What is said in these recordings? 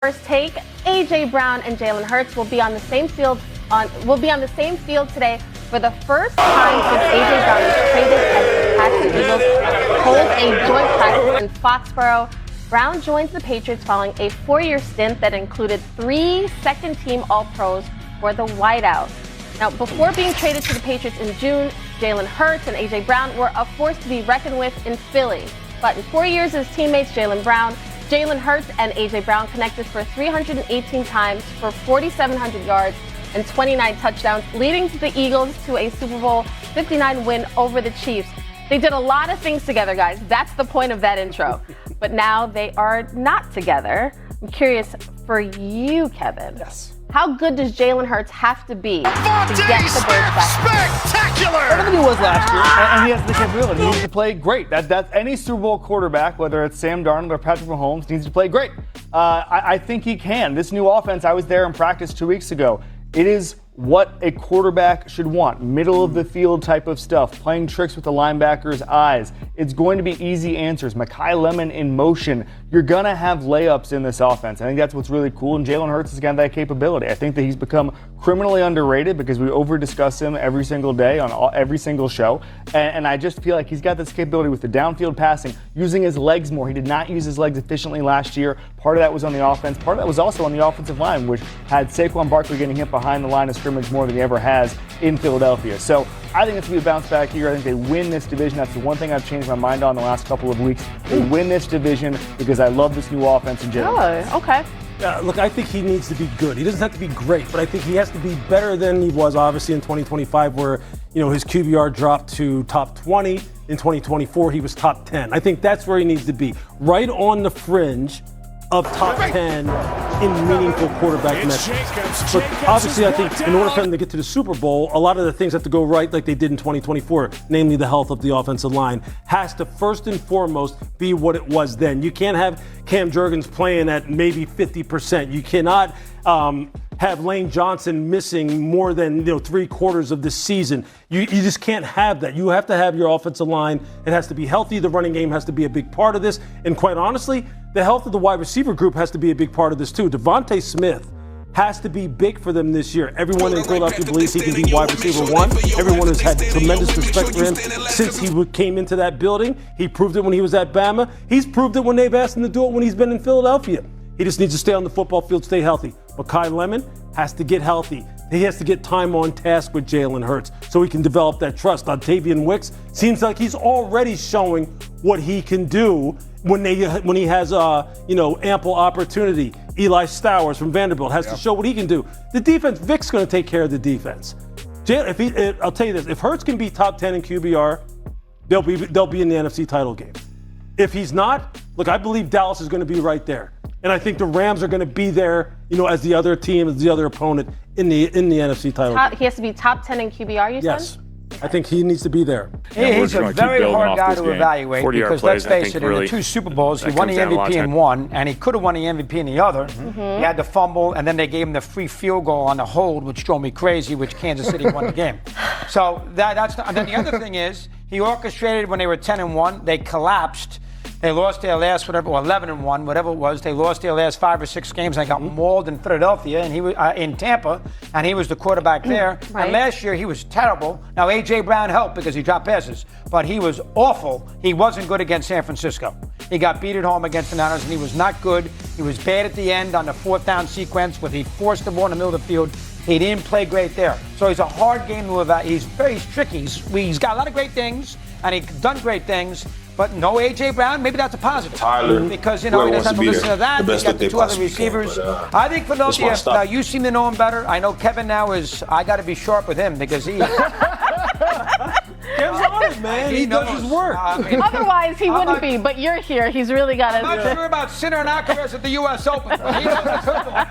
First take, AJ Brown and Jalen Hurts will be on the same field today for the first time since AJ Brown was traded as the Patrick Eagles hold a joint practice in Foxborough. Brown joins the Patriots following a 4-year stint that included 3 second-team All-Pros for the wideout. Now, before being traded to the Patriots in June, Jalen Hurts and AJ Brown were a force to be reckoned with in Philly. But in 4 years as teammates, Jalen Hurts and AJ Brown connected for 318 times for 4,700 yards and 29 touchdowns, leading the Eagles to a Super Bowl 59 win over the Chiefs. They did a lot of things together, guys. That's the point of that intro. But now they are not together. I'm curious for you, Kevin. Yes. How good does Jalen Hurts have to be to get the Bears back? Spectacular! Better than he was last year, and he has the capability. He needs to play great. That's any Super Bowl quarterback, whether it's Sam Darnold or Patrick Mahomes, needs to play great. I think he can. This new offense, I was there in practice 2 weeks ago. It is what a quarterback should want. Middle of the field type of stuff. Playing tricks with the linebacker's eyes. It's going to be easy answers. Mekhi Lemon in motion. You're going to have layups in this offense. I think that's what's really cool. And Jalen Hurts has got that capability. I think that he's become criminally underrated because we over-discuss him every single day on every single show. And I just feel like he's got this capability with the downfield passing, using his legs more. He did not use his legs efficiently last year. Part of that was on the offense. Part of that was also on the offensive line, which had Saquon Barkley getting hit behind the line of scrimmage more than he ever has in Philadelphia. So I think it's going to be a bounce back year. I think they win this division. That's the one thing I've changed my mind on the last couple of weeks. They win this division because I love this new offense in general. Oh, okay. Look, I think he needs to be good. He doesn't have to be great, but I think he has to be better than he was, obviously, in 2025, where his QBR dropped to top 20. In 2024, he was top 10. I think that's where he needs to be, right on the fringe of top 10 in meaningful quarterback metrics. But obviously, I think in order for them to get to the Super Bowl, a lot of the things have to go right like they did in 2024, namely the health of the offensive line, has to first and foremost be what it was then. You can't have Cam Jurgens playing at maybe 50%. You cannot have Lane Johnson missing more than 3/4 of the season. You just can't have that. You have to have your offensive line. It has to be healthy. The running game has to be a big part of this. And quite honestly, the health of the wide receiver group has to be a big part of this too. Devontae Smith has to be big for them this year. Everyone in Philadelphia believes he can be wide receiver 1. Everyone has had tremendous respect for him since he came into that building. He proved it when he was at Bama. He's proved it when they've asked him to do it when he's been in Philadelphia. He just needs to stay on the football field, stay healthy. Mekhi Lemon has to get healthy. He has to get time on task with Jalen Hurts so he can develop that trust. Octavian Wicks seems like he's already showing what he can do when he has ample opportunity. Eli Stowers from Vanderbilt has to show what he can do. The defense, Vic's going to take care of the defense. I'll tell you this: if Hurts can be top 10 in QBR, they'll be in the NFC title game. If he's not, look, I believe Dallas is going to be right there. And I think the Rams are going to be there, as the other team, as the other opponent in the NFC title. He has to be top 10 in QBR, you said? Yes. I think he needs to be there. He's a very hard guy to evaluate because, let's face it, in the 2 Super Bowls, he won the MVP in one, and he could have won the MVP in the other. Mm-hmm. He had the fumble, and then they gave him the free field goal on the hold, which drove me crazy, which Kansas City won the game. So and then the other thing is, he orchestrated when they were 10-1, they collapsed. They lost their last 11-1, whatever it was. They lost their last 5 or 6 games. They got mauled in Philadelphia, and he was in Tampa, and he was the quarterback there. Right. And last year he was terrible. Now AJ Brown helped because he dropped passes, but he was awful. He wasn't good against San Francisco. He got beat at home against the Niners, and he was not good. He was bad at the end on the 4th down sequence where he forced the ball in the middle of the field. He didn't play great there. So he's a hard game to evaluate. He's very tricky. He's got a lot of great things, and he's done great things. But no A.J. Brown, maybe that's a positive. Tyler, because, he doesn't have to listen to that. He's got the 2 other receivers. I think Philadelphia, now you seem to know him better. I know Kevin now I got to be sharp with him because he... Kevin's on it, man. He does his work. Otherwise, he wouldn't be, but you're here. He's really got to... I'm not sure about Sinner and Alcaraz at the U.S. Open, but he knows football.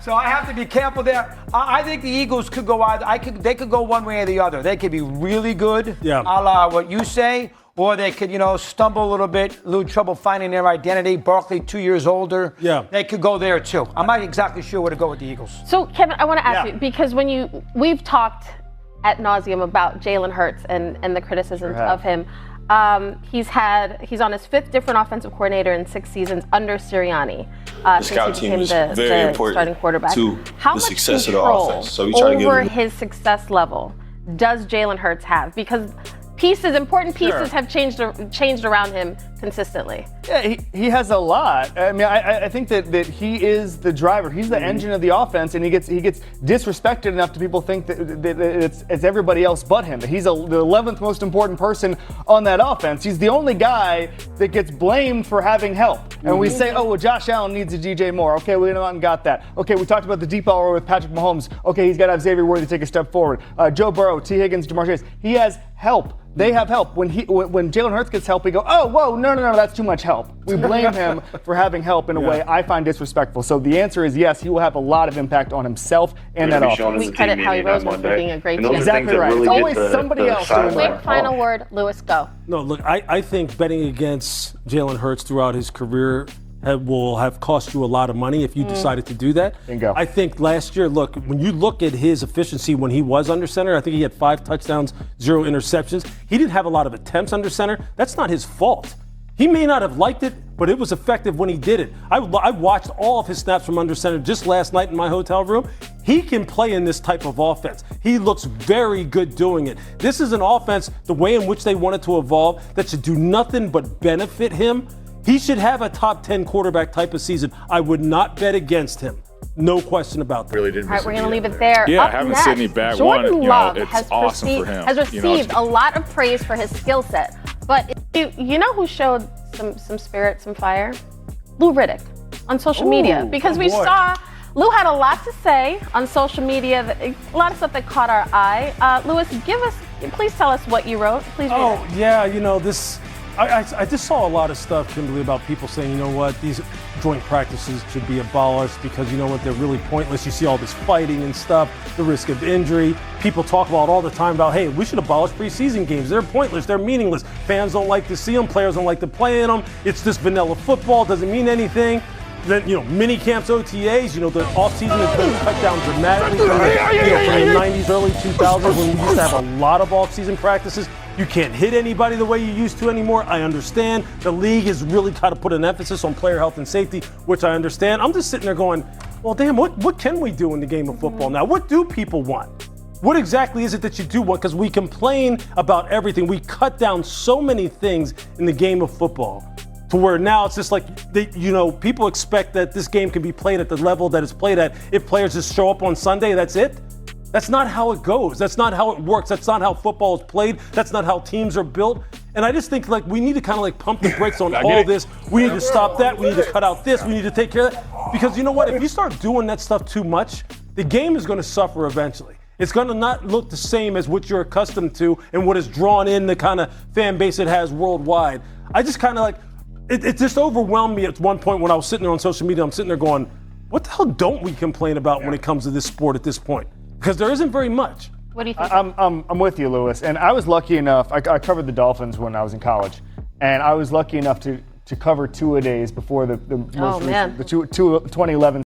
So I have to be careful there. I think the Eagles could go either. They could go one way or the other. They could be really good, a la what you say, or they could, stumble a little bit, a little trouble finding their identity. Barkley, 2 years older. Yeah. They could go there, too. I'm not exactly sure where to go with the Eagles. So, Kevin, I want to ask you, because we've talked ad nauseum about Jalen Hurts and the criticisms of him. He's on his 5th different offensive coordinator in 6 seasons under Sirianni. The scout team is very important starting quarterback. to How the much success of the control offense. So we try to over give him his success level does Jalen Hurts have? Because important pieces have changed around him consistently. Yeah, he has a lot. I mean, I think that he is the driver. He's the engine of the offense, and he gets disrespected enough to people think that it's everybody else but him. That he's the 11th most important person on that offense. He's the only guy that gets blamed for having help. And we say, oh, well, Josh Allen needs a DJ Moore. Okay, we went out and got that. Okay, we talked about the deep ball with Patrick Mahomes. Okay, he's got to have Xavier Worthy take a step forward. Joe Burrow, T. Higgins, Jamar Chase. He has help. They have help. When Jalen Hurts gets help, we go, oh, whoa, no, that's too much help. We blame him for having help in a way I find disrespectful. So the answer is yes, he will have a lot of impact on himself and that offense. We credit Howie Roseman for being a great team. Exactly right. It's always somebody else doing Quick that. final word, Lewis, go. No, look, I think betting against Jalen Hurts throughout his career will have cost you a lot of money if you decided to do that. Bingo. I think last year, look, when you look at his efficiency when he was under center, I think he had 5 touchdowns, 0 interceptions. He didn't have a lot of attempts under center. That's not his fault. He may not have liked it, but it was effective when he did it. I watched all of his snaps from under center just last night in my hotel room. He can play in this type of offense. He looks very good doing it. This is an offense, the way in which they want it to evolve, that should do nothing but benefit him. He should have a top 10 quarterback type of season. I would not bet against him. No question about that. Really didn't. All right, we're going to leave it there. Yeah, Up having next, Sidney back Jordan Love it's awesome for him. has received a lot of praise for his skill set. But you know who showed some spirit, some fire? Lou Riddick on social media. Because we saw Lou had a lot to say on social media, a lot of stuff that caught our eye. Lewis, please tell us what you wrote. Please read it. Yeah, this. I just saw a lot of stuff, Kimberly, about people saying, you know what, these joint practices should be abolished because, you know what, they're really pointless. You see all this fighting and stuff, the risk of injury. People talk about all the time about, hey, we should abolish preseason games. They're pointless. They're meaningless. Fans don't like to see them. Players don't like to play in them. It's just vanilla football. Doesn't mean anything. Then, mini camps, OTAs, the offseason has been cut down dramatically from the 90s, early 2000s when we used to have a lot of off-season practices. You can't hit anybody the way you used to anymore. I understand. The league has really got to put an emphasis on player health and safety, which I understand. I'm just sitting there going, well, damn, what can we do in the game of football now? What do people want? What exactly is it that you do want? Because we complain about everything. We cut down so many things in the game of football to where now it's just like, people expect that this game can be played at the level that it's played at. If players just show up on Sunday, that's it. That's not how it goes. That's not how it works. That's not how football is played. That's not how teams are built. And I just think we need to kind of pump the brakes on all this. We need to stop that. We need to cut out this. We need to take care of that. Because you know what? If you start doing that stuff too much, the game is going to suffer eventually. It's going to not look the same as what you're accustomed to and what has drawn in the kind of fan base it has worldwide. I just kind of it just overwhelmed me at one point when I was sitting there on social media. I'm sitting there going, what the hell don't we complain about when it comes to this sport at this point? Because there isn't very much. What do you think? I'm with you, Lewis. And I was lucky enough, I covered the Dolphins when I was in college. And I was lucky enough to cover two-a-days before the 2011